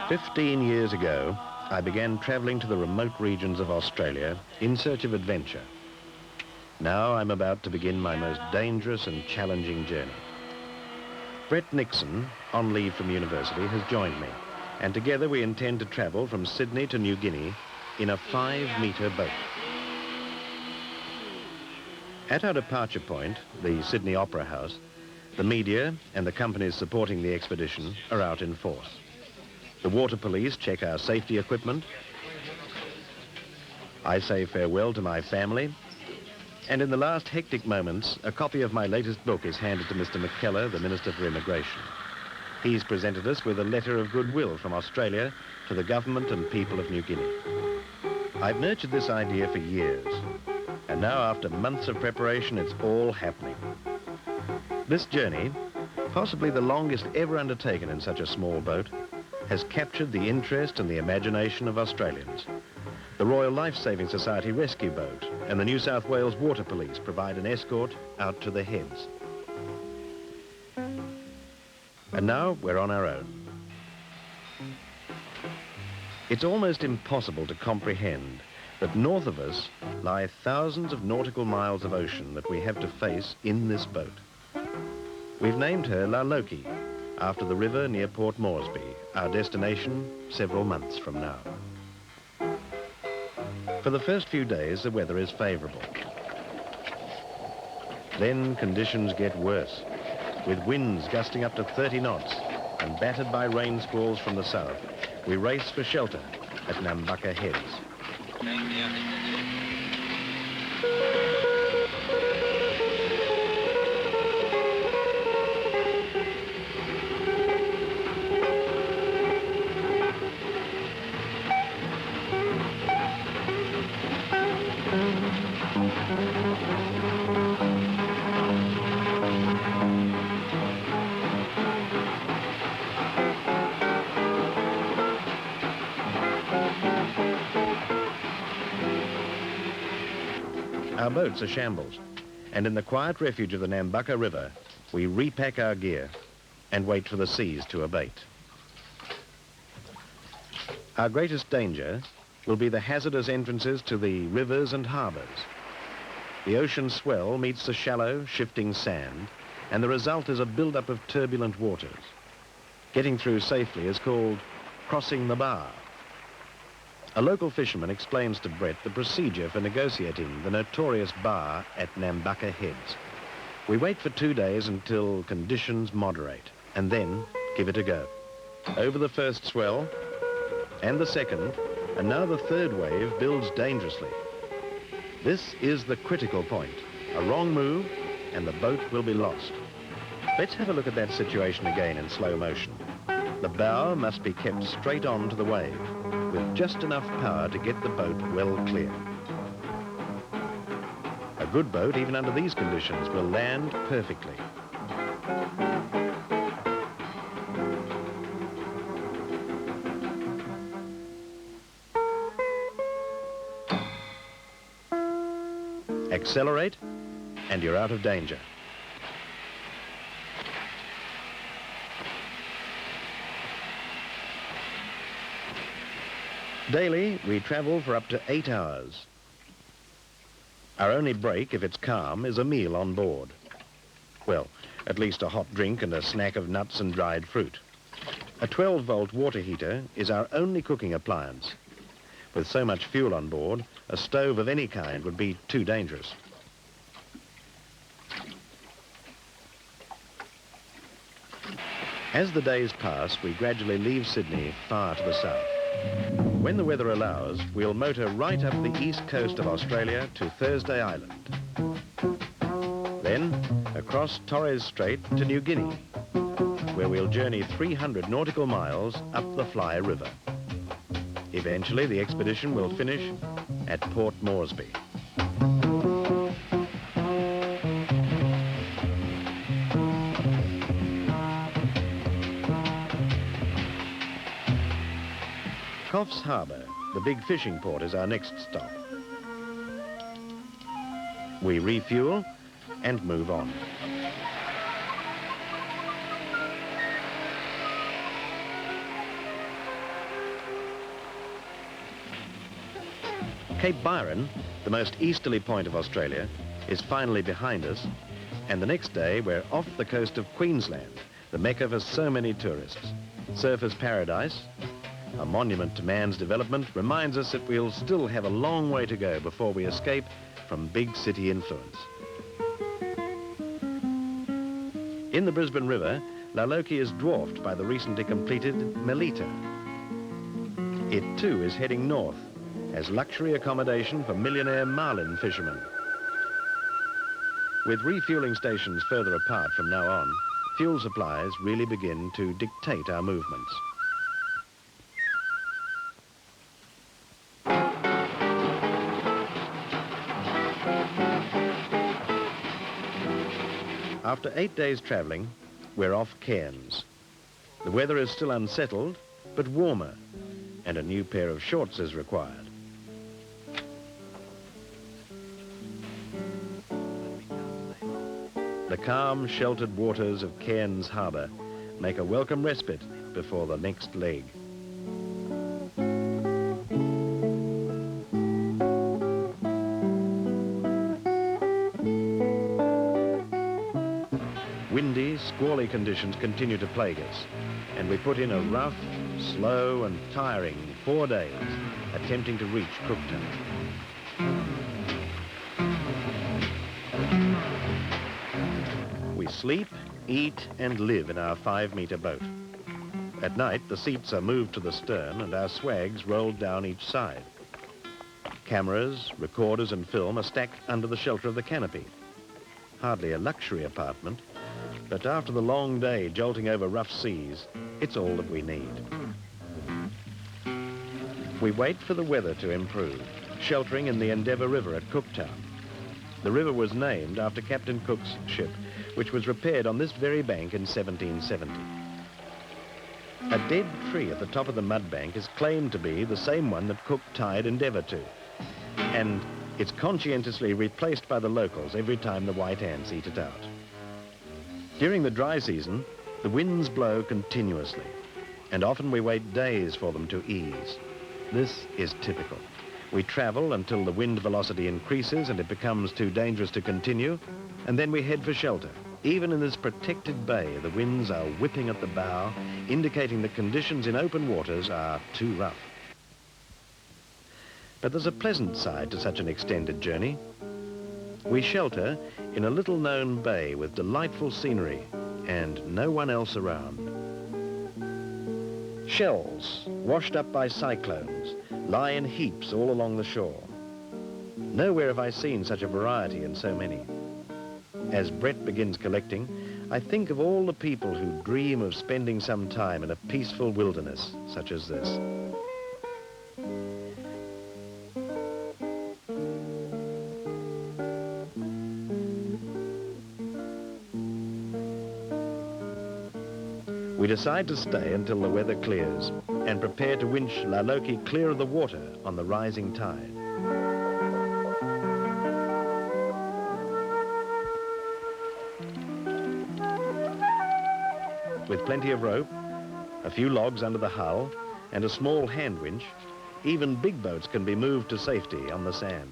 "15 years ago, I began travelling to the remote regions of Australia in search of adventure. Now I'm about to begin my most dangerous and challenging journey. Brett Nixon, on leave from university, has joined me, and together we intend to travel from Sydney to Niugini in a 5-metre boat. At our departure point, the Sydney Opera House, the media and the companies supporting the expedition are out in force. The water police check our safety equipment. I say farewell to my family. And in the last hectic moments, a copy of my latest book is handed to Mr. McKellar, the Minister for Immigration. He's presented us with a letter of goodwill from Australia to the government and people of New Guinea. I've nurtured this idea for years, and now after months of preparation, it's all happening. This journey, possibly the longest ever undertaken in such a small boat, has captured the interest and the imagination of Australians. The Royal Life Saving Society rescue boat and the New South Wales Water Police provide an escort out to the heads. And now we're on our own. It's almost impossible to comprehend that north of us lie thousands of nautical miles of ocean that we have to face in this boat. We've named her La Loki, after the river near Port Moresby, our destination several months from now. For the first few days, the weather is favourable. Then conditions get worse, with winds gusting up to 30 knots and battered by rain squalls from the south. We race for shelter at Nambucca Heads. Our boats are shambles, and in the quiet refuge of the Nambucca River, we repack our gear and wait for the seas to abate. Our greatest danger will be the hazardous entrances to the rivers and harbours. The ocean swell meets the shallow, shifting sand, and the result is a build-up of turbulent waters. Getting through safely is called crossing the bar. A local fisherman explains to Brett the procedure for negotiating the notorious bar at Nambucca Heads. We wait for 2 days until conditions moderate, and then give it a go. Over the first swell, and the second, and now the third wave builds dangerously. This is the critical point. A wrong move, and the boat will be lost. Let's have a look at that situation again in slow motion. The bow must be kept straight on to the wave, with just enough power to get the boat well clear. A good boat, even under these conditions, will land perfectly. Accelerate, and you're out of danger. Daily, we travel for up to 8 hours. Our only break, if it's calm, is a meal on board. Well, at least a hot drink and a snack of nuts and dried fruit. A 12-volt water heater is our only cooking appliance. With so much fuel on board, a stove of any kind would be too dangerous. As the days pass, we gradually leave Sydney far to the south. When the weather allows, we'll motor right up the east coast of Australia to Thursday Island. Then across Torres Strait to New Guinea, where we'll journey 300 nautical miles up the Fly River. Eventually, the expedition will finish at Port Moresby. Coffs Harbour, the big fishing port, is our next stop. We refuel and move on. Cape Byron, the most easterly point of Australia, is finally behind us, and the next day we're off the coast of Queensland, the mecca for so many tourists. Surfers' paradise, a monument to man's development, reminds us that we'll still have a long way to go before we escape from big city influence. In the Brisbane River, Lauloki is dwarfed by the recently completed Melita. It too is heading north as luxury accommodation for millionaire marlin fishermen. With refueling stations further apart from now on, fuel supplies really begin to dictate our movements. After 8 days travelling, we're off Cairns. The weather is still unsettled, but warmer, and a new pair of shorts is required. The calm, sheltered waters of Cairns Harbour make a welcome respite before the next leg. Windy, squally conditions continue to plague us, and we put in a rough, slow and tiring 4 days attempting to reach Cooktown. We sleep, eat and live in our 5-metre boat. At night, the seats are moved to the stern and our swags rolled down each side. Cameras, recorders and film are stacked under the shelter of the canopy. Hardly a luxury apartment, but after the long day jolting over rough seas, it's all that we need. We wait for the weather to improve, sheltering in the Endeavour River at Cooktown. The river was named after Captain Cook's ship, which was repaired on this very bank in 1770. A dead tree at the top of the mud bank is claimed to be the same one that Cook tied Endeavour to, and it's conscientiously replaced by the locals every time the white ants eat it out. During the dry season, the winds blow continuously, and often we wait days for them to ease. This is typical. We travel until the wind velocity increases and it becomes too dangerous to continue, and then we head for shelter. Even in this protected bay, the winds are whipping at the bow, indicating that conditions in open waters are too rough. But there's a pleasant side to such an extended journey. We shelter in a little-known bay with delightful scenery and no one else around. Shells, washed up by cyclones, lie in heaps all along the shore. Nowhere have I seen such a variety and so many. As Brett begins collecting, I think of all the people who dream of spending some time in a peaceful wilderness such as this. We decide to stay until the weather clears and prepare to winch Lauloki clear of the water on the rising tide. With plenty of rope, a few logs under the hull, and a small hand winch, even big boats can be moved to safety on the sand.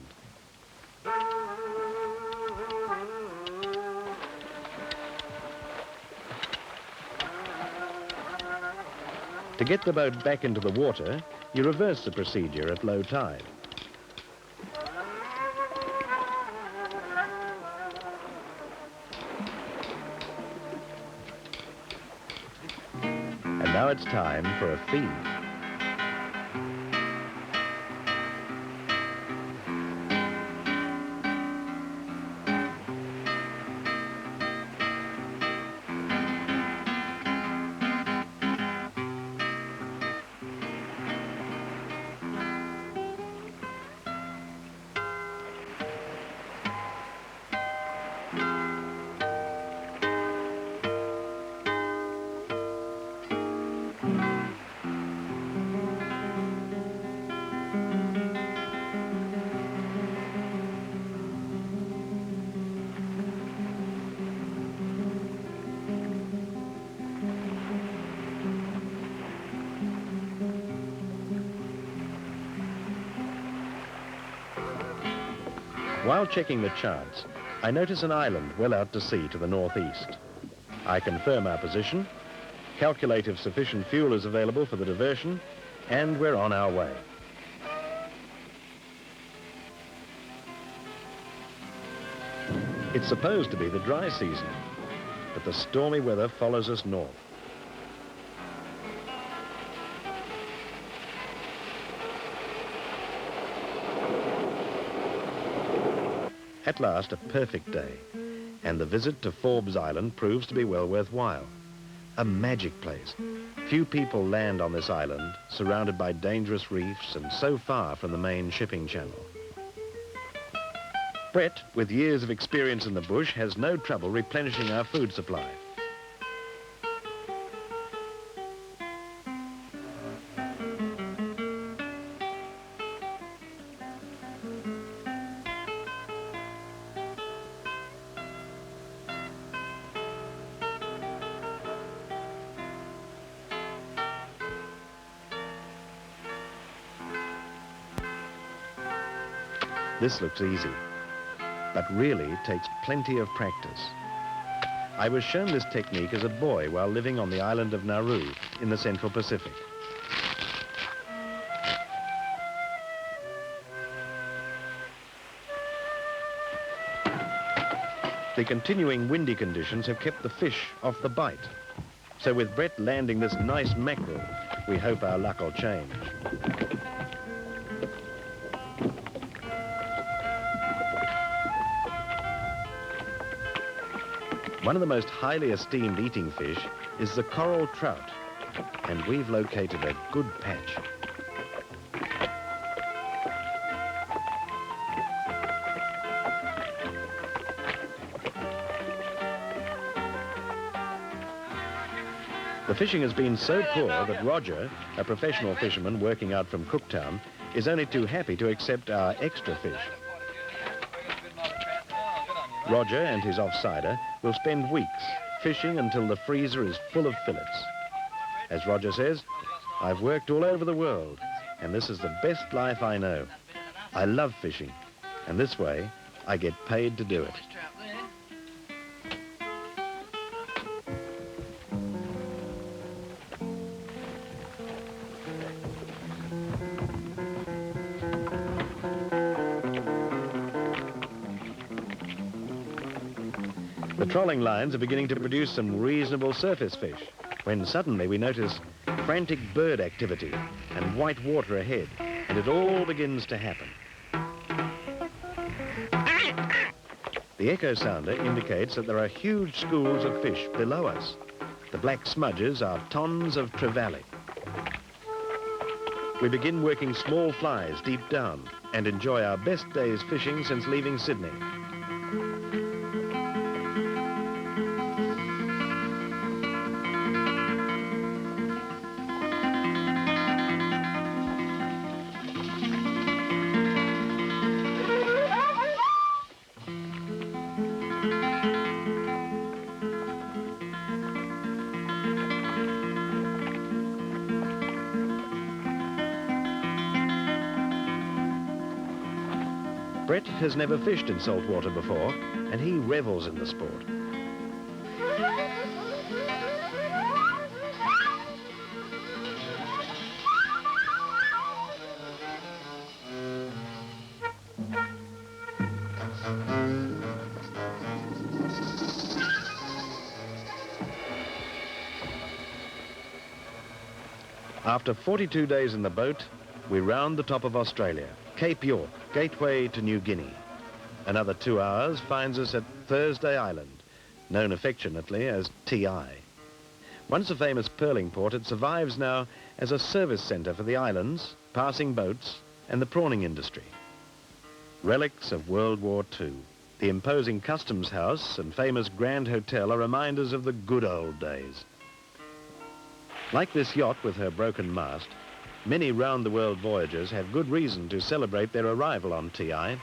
To get the boat back into the water, you reverse the procedure at low tide. And now it's time for a feed. While checking the charts, I notice an island well out to sea to the northeast. I confirm our position, calculate if sufficient fuel is available for the diversion, and we're on our way. It's supposed to be the dry season, but the stormy weather follows us north. At last, a perfect day, and the visit to Forbes Island proves to be well worthwhile. A magic place. Few people land on this island, surrounded by dangerous reefs and so far from the main shipping channel. Brett, with years of experience in the bush, has no trouble replenishing our food supply. This looks easy, but really takes plenty of practice. I was shown this technique as a boy while living on the island of Nauru in the Central Pacific. The continuing windy conditions have kept the fish off the bite. So with Brett landing this nice mackerel, we hope our luck will change. One of the most highly esteemed eating fish is the coral trout, and we've located a good patch. The fishing has been so poor that Roger, a professional fisherman working out from Cooktown, is only too happy to accept our extra fish. Roger and his offsider will spend weeks fishing until the freezer is full of fillets. As Roger says, I've worked all over the world, and this is the best life I know. I love fishing, and this way I get paid to do it. The trolling lines are beginning to produce some reasonable surface fish, when suddenly we notice frantic bird activity and white water ahead, and it all begins to happen. The echo sounder indicates that there are huge schools of fish below us. The black smudges are tons of trevally. We begin working small flies deep down and enjoy our best day's fishing since leaving Sydney. Brett has never fished in salt water before, and he revels in the sport. After 42 days in the boat, we round the top of Australia, Cape York, gateway to Niugini. Another 2 hours finds us at Thursday Island, known affectionately as TI. Once a famous pearling port, it survives now as a service centre for the islands, passing boats, and the prawning industry. Relics of World War II. The imposing customs house and famous Grand Hotel are reminders of the good old days. Like this yacht with her broken mast, many round-the-world voyagers have good reason to celebrate their arrival on TI.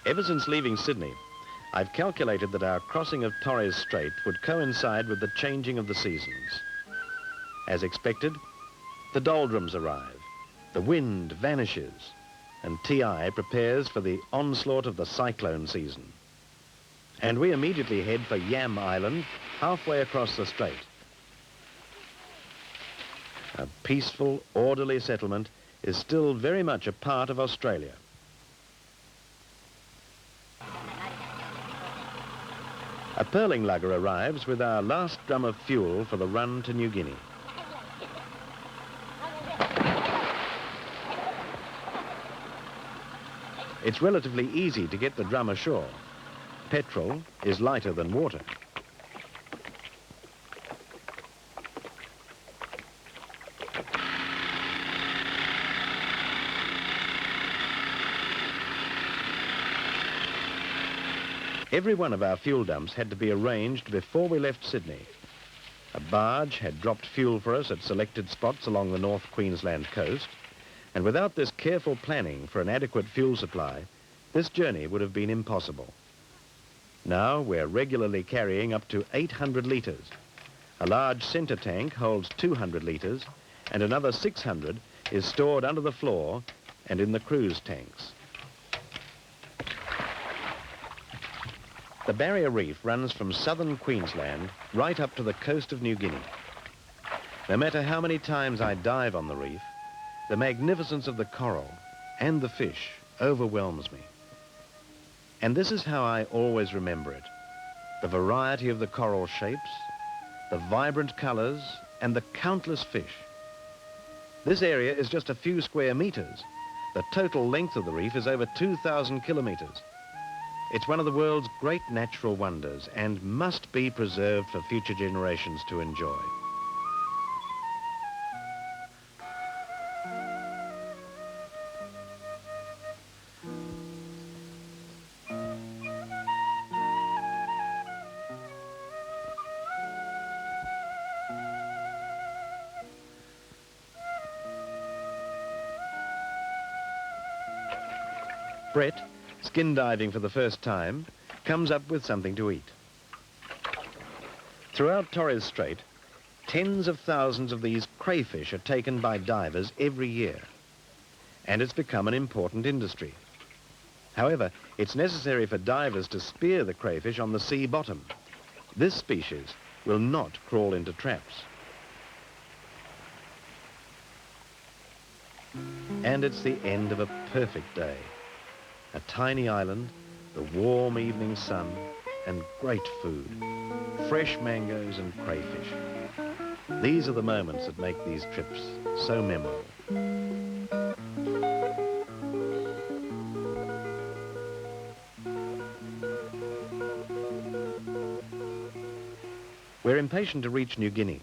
Ever since leaving Sydney, I've calculated that our crossing of Torres Strait would coincide with the changing of the seasons. As expected, the doldrums arrive, the wind vanishes, and TI prepares for the onslaught of the cyclone season. And we immediately head for Yam Island, halfway across the strait. A peaceful, orderly settlement is still very much a part of Australia. A pearling lugger arrives with our last drum of fuel for the run to Niugini. It's relatively easy to get the drum ashore. Petrol is lighter than water. Every one of our fuel dumps had to be arranged before we left Sydney. A barge had dropped fuel for us at selected spots along the North Queensland coast, and without this careful planning for an adequate fuel supply, this journey would have been impossible. Now we're regularly carrying up to 800 litres. A large centre tank holds 200 litres, and another 600 is stored under the floor and in the cruise tanks. The barrier reef runs from southern Queensland right up to the coast of New Guinea. No matter how many times I dive on the reef, the magnificence of the coral and the fish overwhelms me. And this is how I always remember it: the variety of the coral shapes, the vibrant colours, and the countless fish. This area is just a few square metres. The total length of the reef is over 2,000 kilometres. It's one of the world's great natural wonders and must be preserved for future generations to enjoy. Brett, skin diving for the first time, comes up with something to eat. Throughout Torres Strait, tens of thousands of these crayfish are taken by divers every year, and it's become an important industry. However, it's necessary for divers to spear the crayfish on the sea bottom. This species will not crawl into traps. And it's the end of a perfect day. A tiny island, the warm evening sun, and great food. Fresh mangoes and crayfish. These are the moments that make these trips so memorable. We're impatient to reach New Guinea,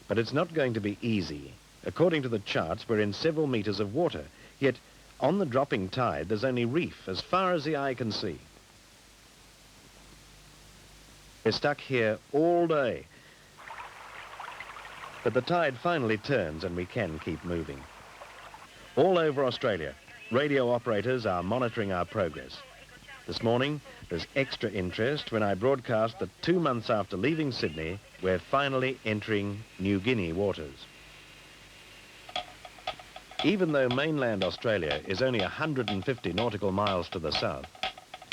but it's not going to be easy. According to the charts, we're in several meters of water, yet on the dropping tide, there's only reef as far as the eye can see. We're stuck here all day. But the tide finally turns and we can keep moving. All over Australia, radio operators are monitoring our progress. This morning, there's extra interest when I broadcast that 2 months after leaving Sydney, we're finally entering New Guinea waters. Even though mainland Australia is only 150 nautical miles to the south,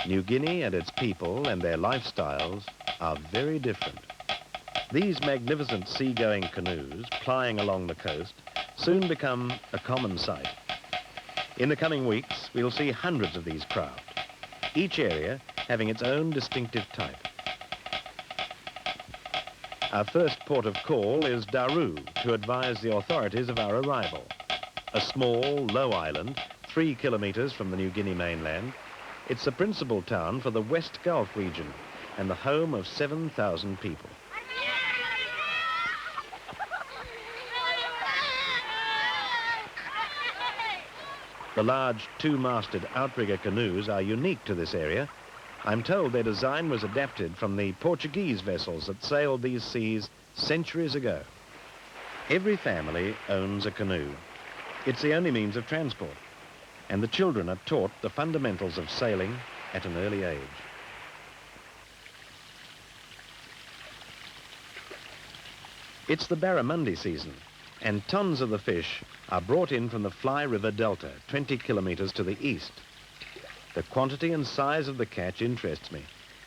New Guinea and its people and their lifestyles are very different. These magnificent seagoing canoes plying along the coast soon become a common sight. In the coming weeks, we'll see hundreds of these craft, each area having its own distinctive type. Our first port of call is Daru to advise the authorities of our arrival. A small, low island, 3 kilometres from the New Guinea mainland, it's the principal town for the West Gulf region and the home of 7,000 people. The large two-masted outrigger canoes are unique to this area. I'm told their design was adapted from the Portuguese vessels that sailed these seas centuries ago. Every family owns a canoe. It's the only means of transport, and the children are taught the fundamentals of sailing at an early age. It's the barramundi season, and tons of the fish are brought in from the Fly River Delta, 20 kilometres to the east. The quantity and size of the catch interests me,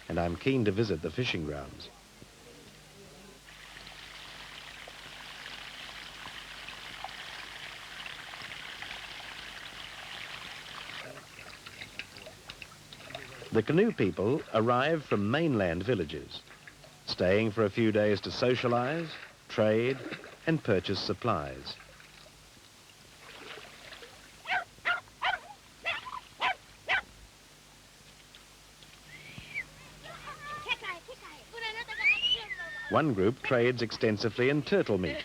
and I'm keen to visit the fishing grounds. The canoe people arrive from mainland villages, staying for a few days to socialise, trade and purchase supplies. One group trades extensively in turtle meat.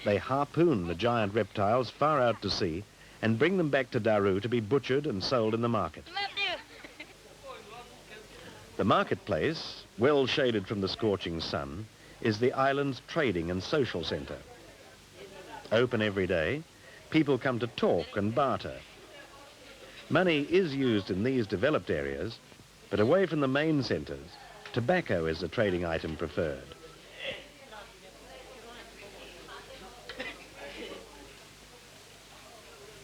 They harpoon the giant reptiles far out to sea and bring them back to Daru to be butchered and sold in the market. The marketplace, well shaded from the scorching sun, is the island's trading and social centre. Open every day, people come to talk and barter. Money is used in these developed areas, but away from the main centres, tobacco is the trading item preferred.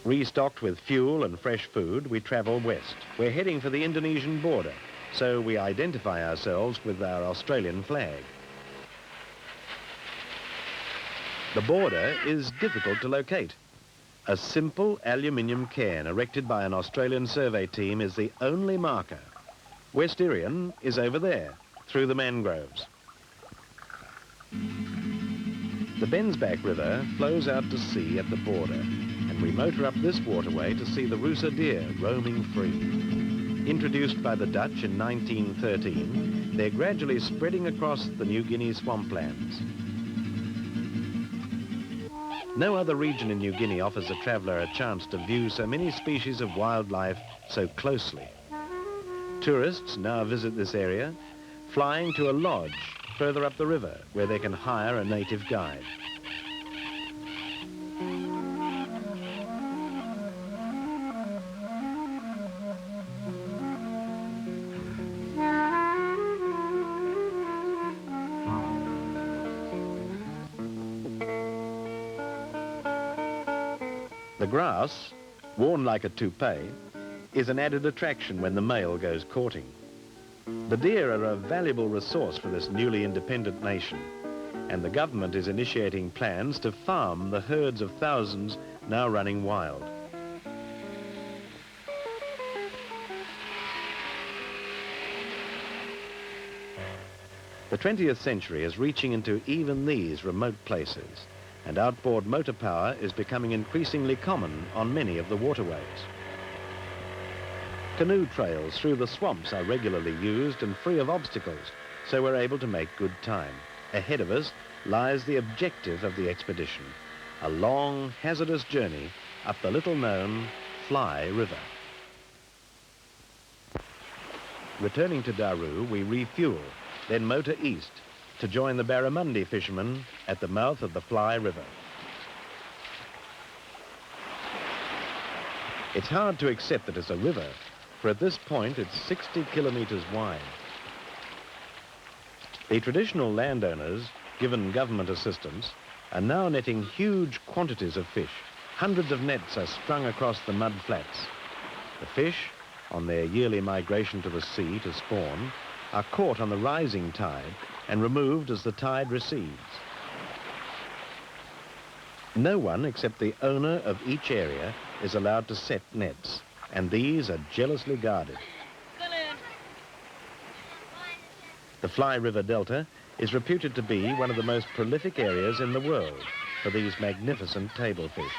Restocked with fuel and fresh food, we travel west. We're heading for the Indonesian border, so we identify ourselves with our Australian flag. The border is difficult to locate. A simple aluminium cairn erected by an Australian survey team is the only marker. West Irian is over there, through the mangroves. The Bensback River flows out to sea at the border, and we motor up this waterway to see the Rusa deer roaming free. Introduced by the Dutch in 1913, they're gradually spreading across the Niugini swamplands. No other region in New Guinea offers a traveller a chance to view so many species of wildlife so closely. Tourists now visit this area, flying to a lodge further up the river where they can hire a native guide. The grass, worn like a toupee, is an added attraction when the male goes courting. The deer are a valuable resource for this newly independent nation, and the government is initiating plans to farm the herds of thousands now running wild. The 20th century is reaching into even these remote places, and outboard motor power is becoming increasingly common on many of the waterways. Canoe trails through the swamps are regularly used and free of obstacles, so we're able to make good time. Ahead of us lies the objective of the expedition, a long, hazardous journey up the little-known Fly River. Returning to Daru, we refuel, then motor east to join the barramundi fishermen at the mouth of the Fly River. It's hard to accept that it's a river, for at this point it's 60 kilometres wide. The traditional landowners, given government assistance, are now netting huge quantities of fish. Hundreds of nets are strung across the mud flats. The fish, on their yearly migration to the sea to spawn, are caught on the rising tide and removed as the tide recedes. No one except the owner of each area is allowed to set nets, and these are jealously guarded. The Fly River Delta is reputed to be one of the most prolific areas in the world for these magnificent tablefish.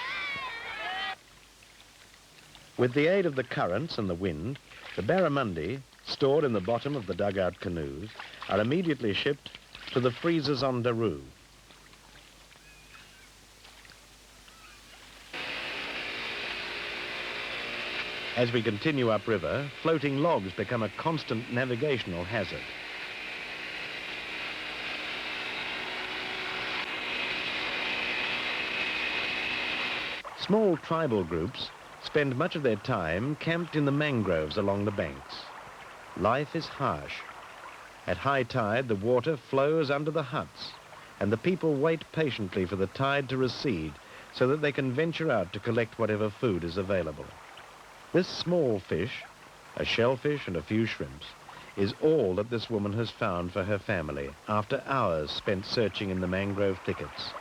With the aid of the currents and the wind, the barramundi, stored in the bottom of the dugout canoes, are immediately shipped to the freezers on Daru. As we continue upriver, floating logs become a constant navigational hazard. Small tribal groups spend much of their time camped in the mangroves along the banks. Life is harsh. At high tide, the water flows under the huts, and the people wait patiently for the tide to recede so that they can venture out to collect whatever food is available. This small fish, a shellfish and a few shrimps, is all that this woman has found for her family after hours spent searching in the mangrove thickets.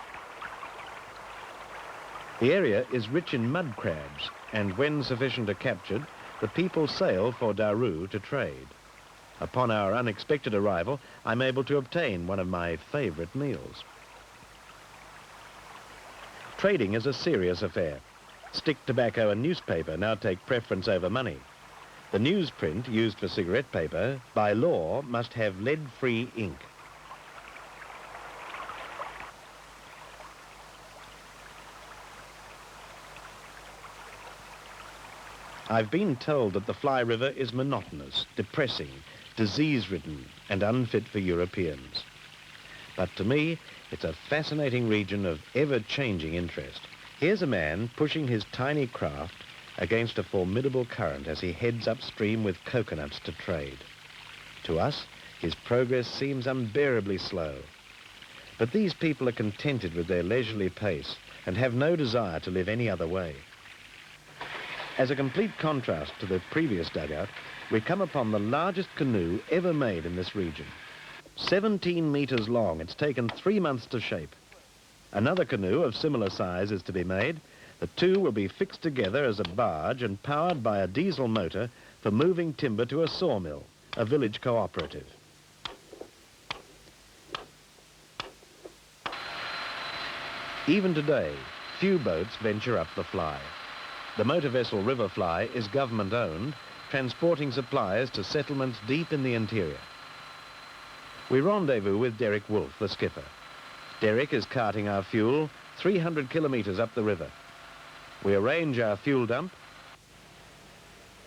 The area is rich in mud crabs, and when sufficient are captured, the people sail for Daru to trade. Upon our unexpected arrival, I'm able to obtain one of my favorite meals. Trading is a serious affair. Stick tobacco and newspaper now take preference over money. The newsprint used for cigarette paper, by law, must have lead-free ink. I've been told that the Fly River is monotonous, depressing, disease-ridden, and unfit for Europeans. But to me, it's a fascinating region of ever-changing interest. Here's a man pushing his tiny craft against a formidable current as he heads upstream with coconuts to trade. To us, his progress seems unbearably slow. But these people are contented with their leisurely pace and have no desire to live any other way. As a complete contrast to the previous dugout, we come upon the largest canoe ever made in this region. 17 meters long, it's taken 3 months to shape. Another canoe of similar size is to be made. The two will be fixed together as a barge and powered by a diesel motor for moving timber to a sawmill, a village cooperative. Even today, few boats venture up the Fly. The motor vessel River Fly is government-owned, transporting supplies to settlements deep in the interior. We rendezvous with Derek Wolfe, the skipper. Derek is carting our fuel 300 kilometers up the river. We arrange our fuel dump,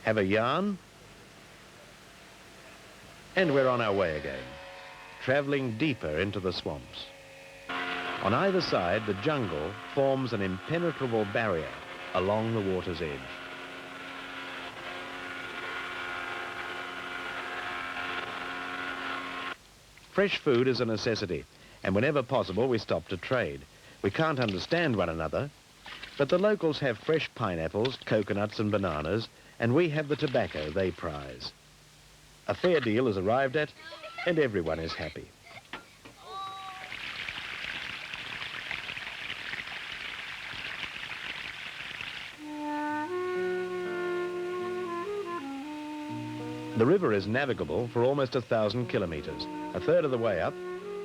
have a yarn, and we're on our way again, traveling deeper into the swamps. On either side, the jungle forms an impenetrable barrier along the water's edge. Fresh food is a necessity, and whenever possible we stop to trade. We can't understand one another, but the locals have fresh pineapples, coconuts and bananas, and we have the tobacco they prize. A fair deal is arrived at, and everyone is happy. The river is navigable for almost 1,000 kilometers. A third of the way up,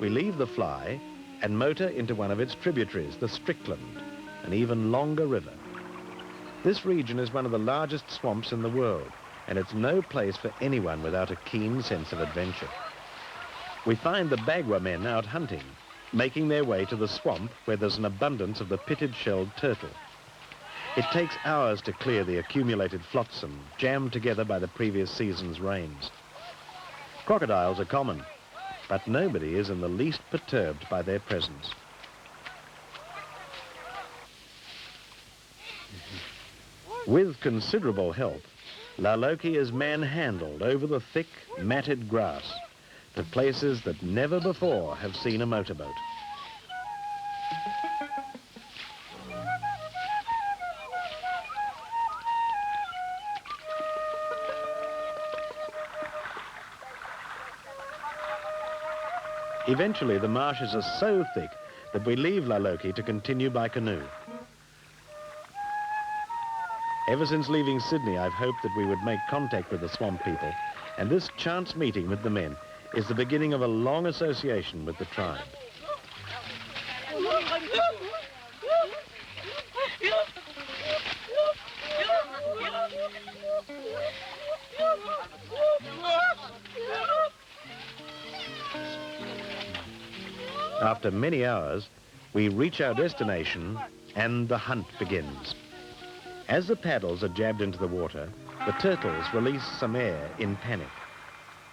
we leave the Fly and motor into one of its tributaries, the Strickland, an even longer river. This region is one of the largest swamps in the world, and it's no place for anyone without a keen sense of adventure. We find the Bagwa men out hunting, making their way to the swamp where there's an abundance of the pitted-shelled turtle. It takes hours to clear the accumulated flotsam, jammed together by the previous season's rains. Crocodiles are common, but nobody is in the least perturbed by their presence. With considerable help, Laloki is manhandled over the thick, matted grass to places that never before have seen a motorboat. Eventually, the marshes are so thick that we leave Laloki to continue by canoe. Ever since leaving Sydney, I've hoped that we would make contact with the swamp people, and this chance meeting with the men is the beginning of a long association with the tribe. After many hours, we reach our destination and the hunt begins. As the paddles are jabbed into the water, the turtles release some air in panic.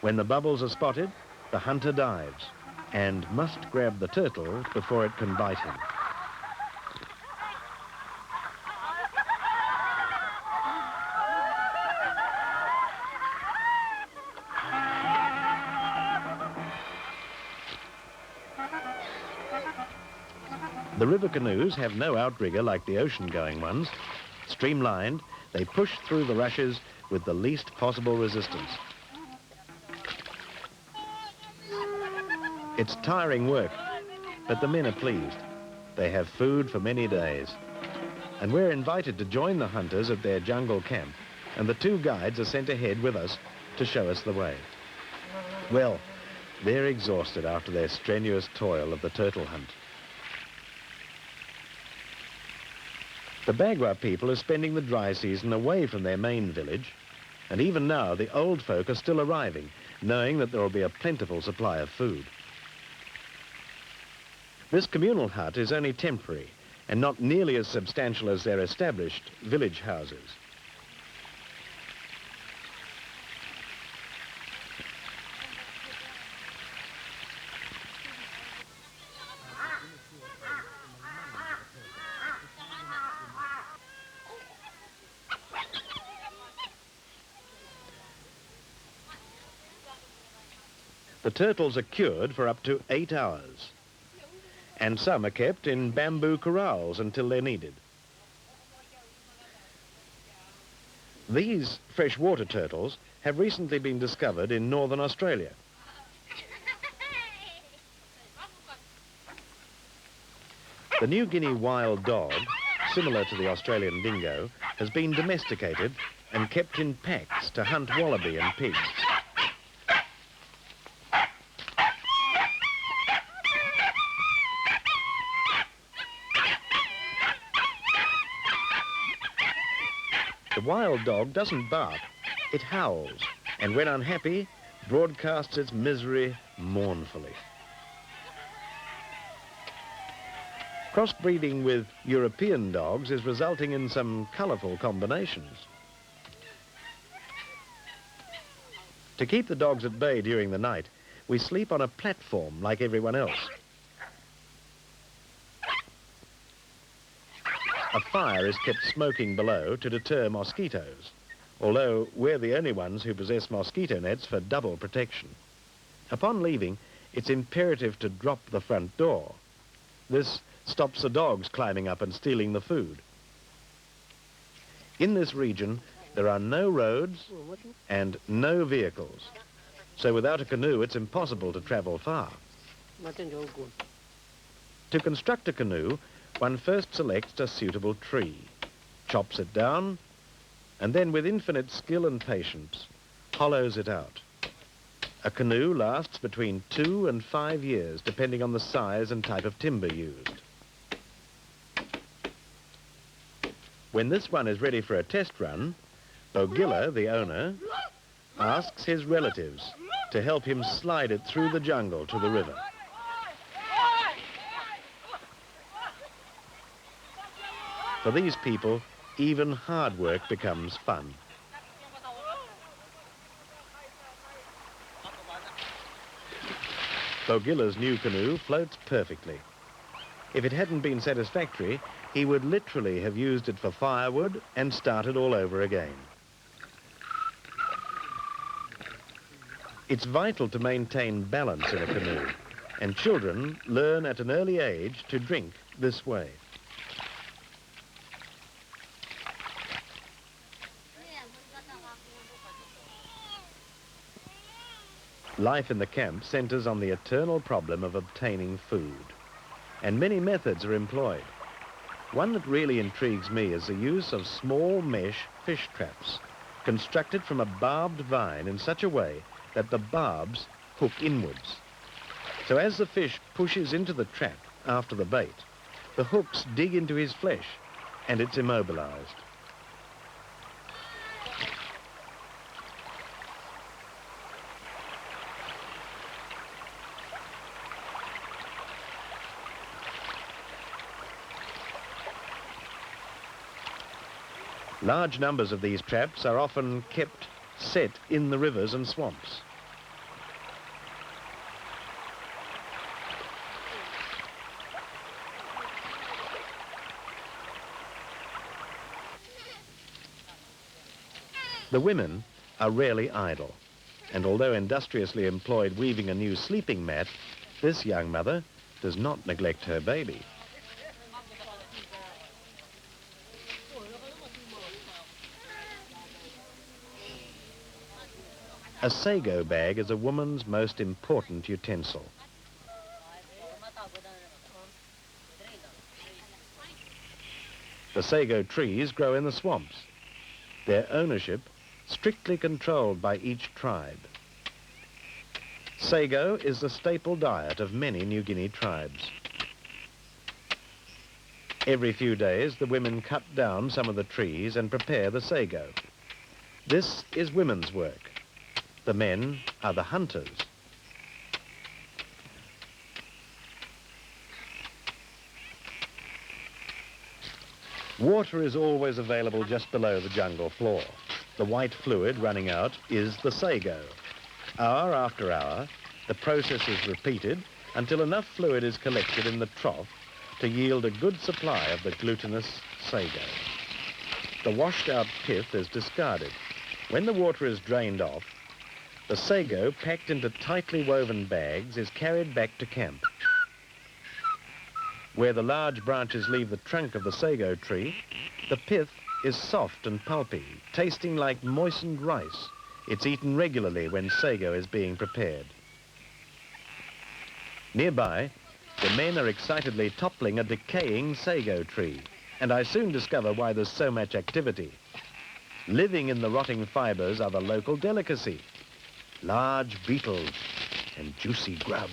When the bubbles are spotted, the hunter dives and must grab the turtle before it can bite him. The river canoes have no outrigger like the ocean-going ones. Streamlined, they push through the rushes with the least possible resistance. It's tiring work, but the men are pleased. They have food for many days. And we're invited to join the hunters at their jungle camp, and the two guides are sent ahead with us to show us the way. Well, they're exhausted after their strenuous toil of the turtle hunt. The Bagwa people are spending the dry season away from their main village, and even now the old folk are still arriving, knowing that there will be a plentiful supply of food. This communal hut is only temporary and not nearly as substantial as their established village houses. The turtles are cured for up to 8 hours, and some are kept in bamboo corrals until they're needed. These freshwater turtles have recently been discovered in northern Australia. The Niugini wild dog, similar to the Australian dingo, has been domesticated and kept in packs to hunt wallaby and pigs. The wild dog doesn't bark, it howls, and when unhappy, broadcasts its misery mournfully. Crossbreeding with European dogs is resulting in some colourful combinations. To keep the dogs at bay during the night, we sleep on a platform like everyone else. A fire is kept smoking below to deter mosquitoes, although we're the only ones who possess mosquito nets for double protection. Upon leaving, it's imperative to drop the front door. This stops the dogs climbing up and stealing the food. In this region, there are no roads and no vehicles, so without a canoe, it's impossible to travel far. To construct a canoe, one first selects a suitable tree, chops it down, and then with infinite skill and patience, hollows it out. A canoe lasts between 2 and 5 years, depending on the size and type of timber used. When this one is ready for a test run, Bogilla, the owner, asks his relatives to help him slide it through the jungle to the river. For these people, even hard work becomes fun. Bogilla's new canoe floats perfectly. If it hadn't been satisfactory, he would literally have used it for firewood and started all over again. It's vital to maintain balance in a canoe, and children learn at an early age to drink this way. Life in the camp centers on the eternal problem of obtaining food, and many methods are employed. One that really intrigues me is the use of small mesh fish traps, constructed from a barbed vine in such a way that the barbs hook inwards. So as the fish pushes into the trap after the bait, the hooks dig into his flesh and it's immobilized. Large numbers of these traps are often kept set in the rivers and swamps. The women are rarely idle, and although industriously employed weaving a new sleeping mat, this young mother does not neglect her baby. A sago bag is a woman's most important utensil. The sago trees grow in the swamps. Their ownership strictly controlled by each tribe. Sago is the staple diet of many New Guinea tribes. Every few days, the women cut down some of the trees and prepare the sago. This is women's work. The men are the hunters. Water is always available just below the jungle floor. The white fluid running out is the sago. Hour after hour, the process is repeated until enough fluid is collected in the trough to yield a good supply of the glutinous sago. The washed out pith is discarded. When the water is drained off, the sago, packed into tightly woven bags, is carried back to camp. Where the large branches leave the trunk of the sago tree, the pith is soft and pulpy, tasting like moistened rice. It's eaten regularly when sago is being prepared. Nearby, the men are excitedly toppling a decaying sago tree, and I soon discover why there's so much activity. Living in the rotting fibres are the local delicacy: large beetles and juicy grubs.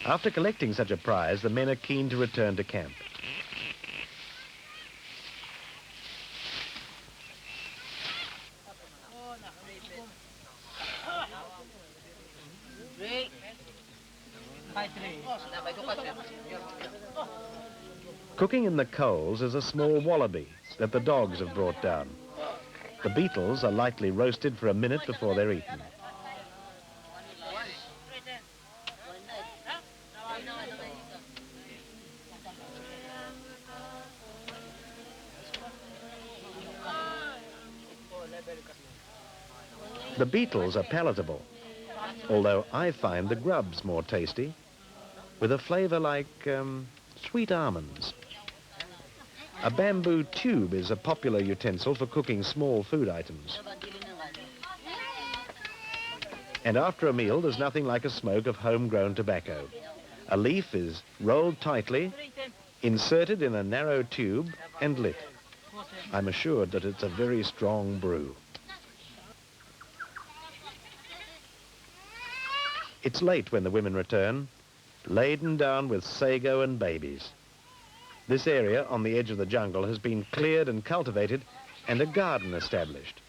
After collecting such a prize, the men are keen to return to camp. Cooking in the coals is a small wallaby that the dogs have brought down. The beetles are lightly roasted for a minute before they're eaten. The beetles are palatable, although I find the grubs more tasty, with a flavour like sweet almonds. A bamboo tube is a popular utensil for cooking small food items. And after a meal, there's nothing like a smoke of homegrown tobacco. A leaf is rolled tightly, inserted in a narrow tube, and lit. I'm assured that it's a very strong brew. It's late when the women return, laden down with sago and babies. This area on the edge of the jungle has been cleared and cultivated and a garden established.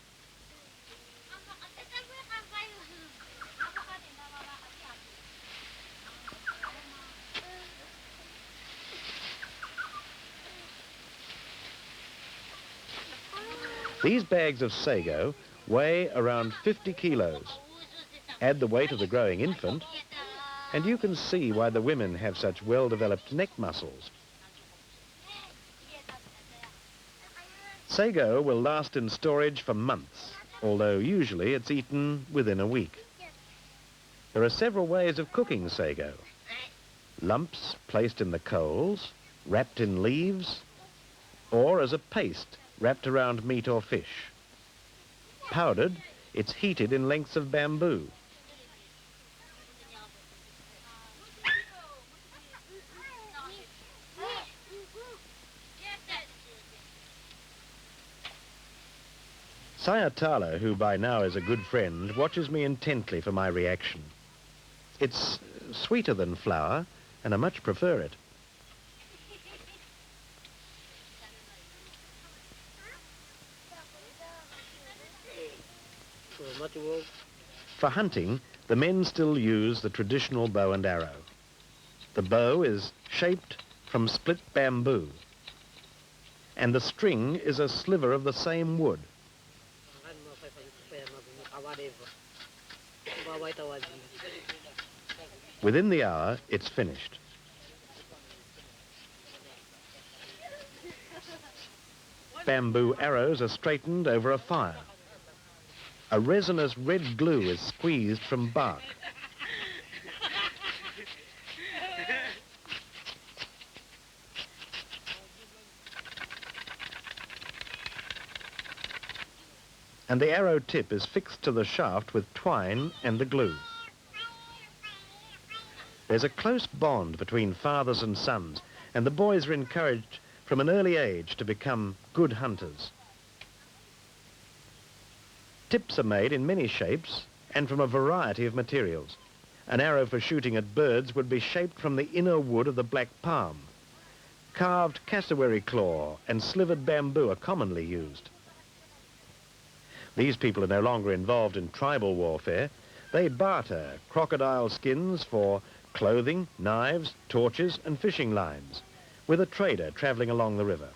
These bags of sago weigh around 50 kilos. Add the weight of the growing infant, and you can see why the women have such well-developed neck muscles. Sago will last in storage for months, although usually it's eaten within a week. There are several ways of cooking sago. Lumps placed in the coals, wrapped in leaves, or as a paste wrapped around meat or fish. Powdered, it's heated in lengths of bamboo. Sayatala, who by now is a good friend, watches me intently for my reaction. It's sweeter than flour, and I much prefer it. For hunting, the men still use the traditional bow and arrow. The bow is shaped from split bamboo, and the string is a sliver of the same wood. Within the hour, it's finished. Bamboo arrows are straightened over a fire. A resinous red glue is squeezed from bark. And the arrow tip is fixed to the shaft with twine and the glue. There's a close bond between fathers and sons, and the boys are encouraged from an early age to become good hunters. Tips are made in many shapes and from a variety of materials. An arrow for shooting at birds would be shaped from the inner wood of the black palm. Carved cassowary claw and slivered bamboo are commonly used. These people are no longer involved in tribal warfare. They barter crocodile skins for clothing, knives, torches and fishing lines, with a trader travelling along the river.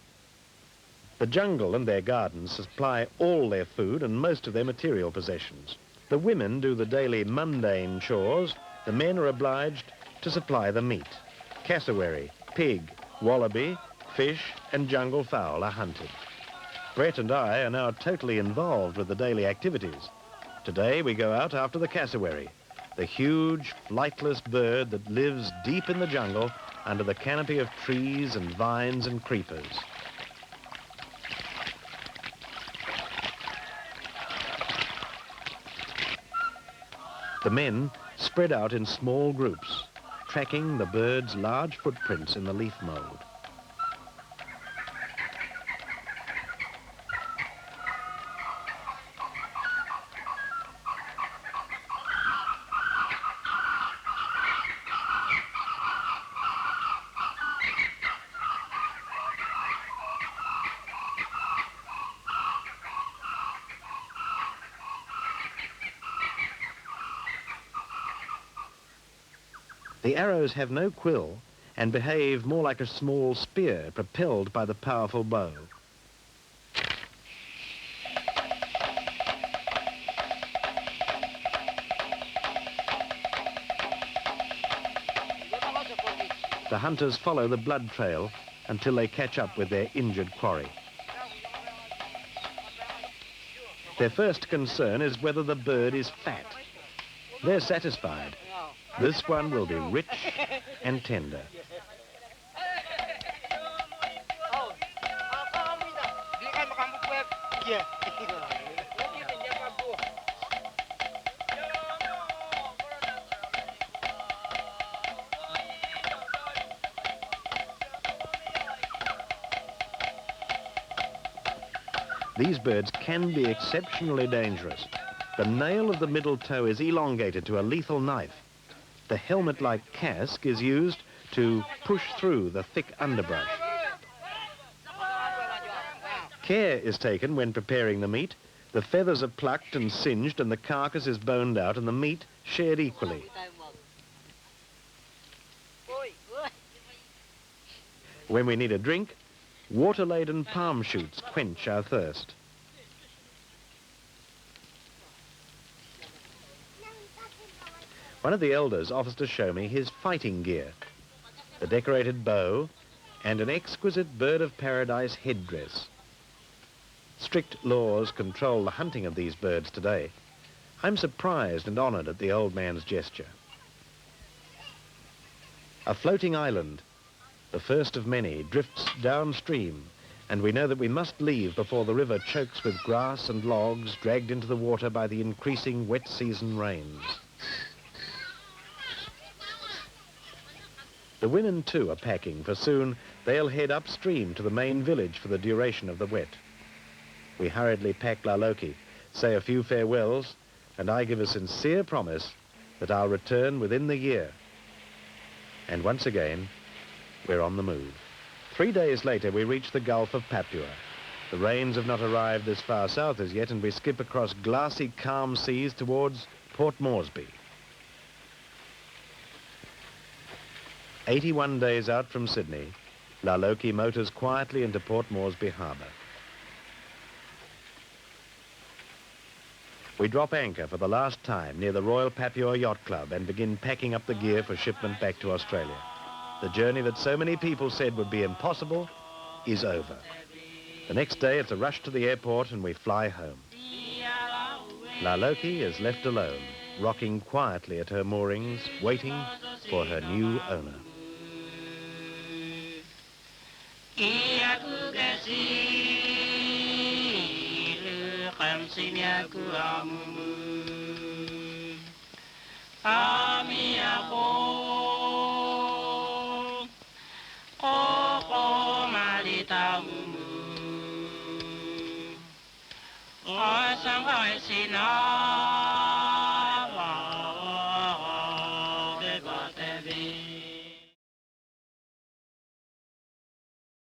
The jungle and their gardens supply all their food and most of their material possessions. The women do the daily mundane chores. The men are obliged to supply the meat. Cassowary, pig, wallaby, fish and jungle fowl are hunted. Brett and I are now totally involved with the daily activities. Today we go out after the cassowary, the huge flightless bird that lives deep in the jungle under the canopy of trees and vines and creepers. The men spread out in small groups, tracking the bird's large footprints in the leaf mould. The arrows have no quill and behave more like a small spear propelled by the powerful bow. The hunters follow the blood trail until they catch up with their injured quarry. Their first concern is whether the bird is fat. They're satisfied. This one will be rich and tender. These birds can be exceptionally dangerous. The nail of the middle toe is elongated to a lethal knife. The helmet-like casque is used to push through the thick underbrush. Care is taken when preparing the meat. The feathers are plucked and singed and the carcass is boned out and the meat shared equally. When we need a drink, water-laden palm shoots quench our thirst. One of the elders offers to show me his fighting gear, the decorated bow and an exquisite bird of paradise headdress. Strict laws control the hunting of these birds today. I'm surprised and honoured at the old man's gesture. A floating island, the first of many, drifts downstream, and we know that we must leave before the river chokes with grass and logs dragged into the water by the increasing wet season rains. The women, too, are packing, for soon they'll head upstream to the main village for the duration of the wet. We hurriedly pack Laloki, say a few farewells, and I give a sincere promise that I'll return within the year. And once again, we're on the move. 3 days later, we reach the Gulf of Papua. The rains have not arrived as far south as yet, and we skip across glassy, calm seas towards Port Moresby. 81 days out from Sydney, Laloki motors quietly into Port Moresby harbour. We drop anchor for the last time near the Royal Papua Yacht Club and begin packing up the gear for shipment back to Australia. The journey that so many people said would be impossible is over. The next day, it's a rush to the airport and we fly home. La Loki is left alone, rocking quietly at her moorings, waiting for her new owner.